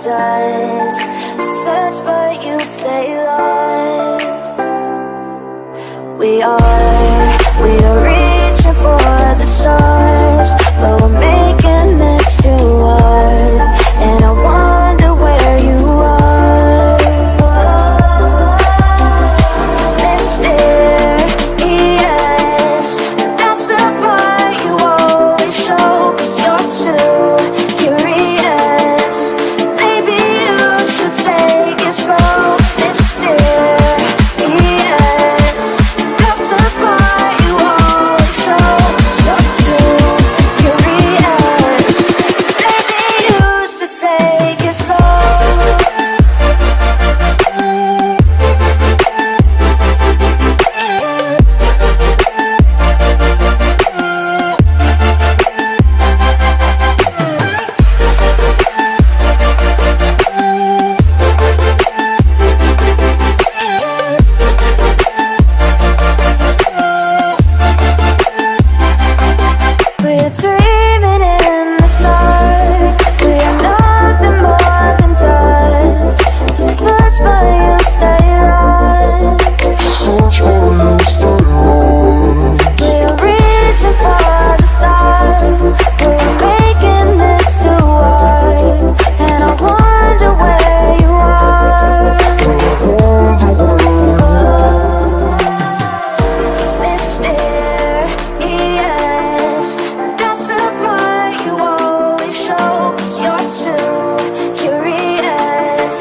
does. Search but you stay lost. We are reaching for the stars, but we're making this too hard. And I wonder where you are, mysterious. That's the part you always show, 'cause you're too curious. Maybe you should take it slow, mysterious. That's the part you always show, 'cause you're too curious. Maybe you should take it slow. We're dreaming in the dark. We are nothing more than dust. You search but you stay lost. We are reaching for the stars, but we're making this too hard. And I wonder where you are, mysterious. That's the part you always show, 'cause you're too curious.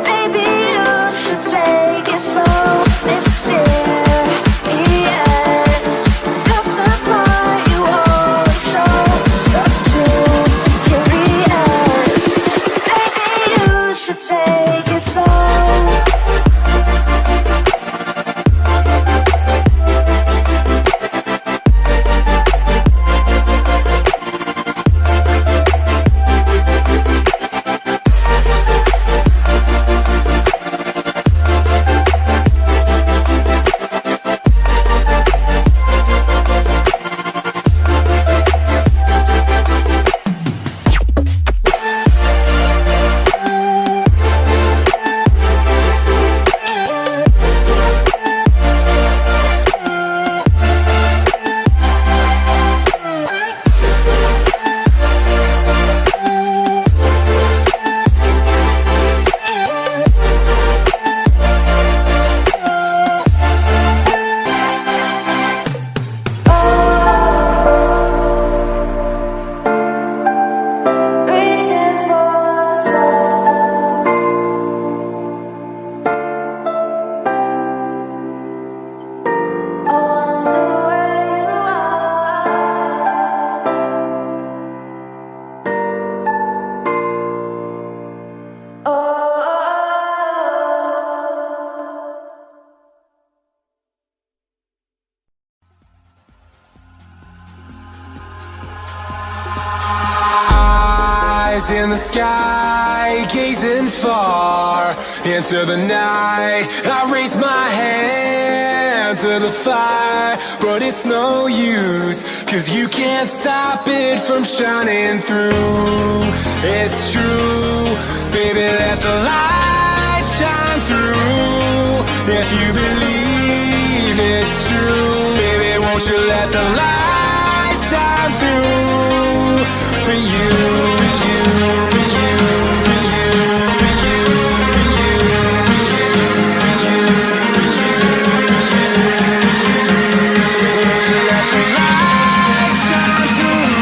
Maybe you should take it slow, mysterious. That's the part you always show, 'cause you're too curious. Maybe you should take it slow. Reaching for the stars. I wonder where you are. Oh. Eyes in the sky, gazing far into the night. I raise my hand to the fire, but it's no use, 'cause you can't stop it from shining through. It's true, baby, let the light shine through. If you believe it's true, baby, won't you let the light shine through for you, for you, for you, for you, for you, for you, for you, for you, won't you let the light shine through?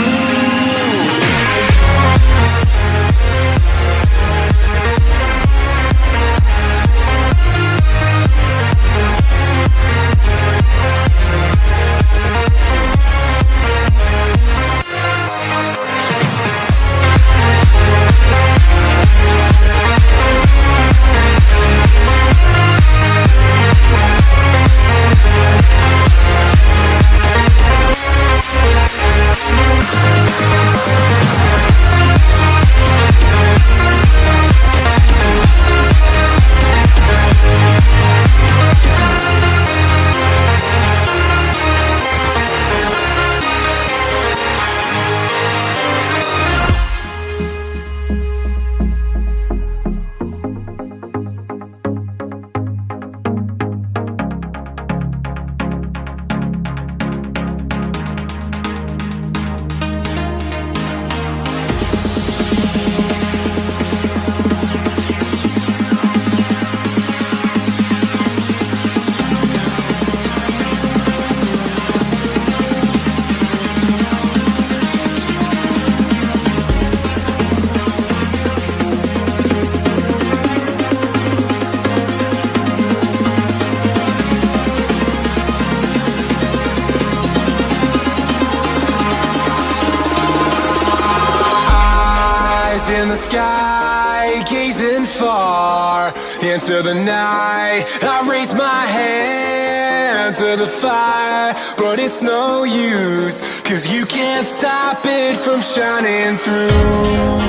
sky, gazing far into the night. I raise my hand to the fire, but it's no use, 'cause you can't stop it from shining through.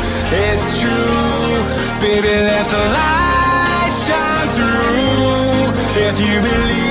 It's true, baby, let the light shine through. If you believe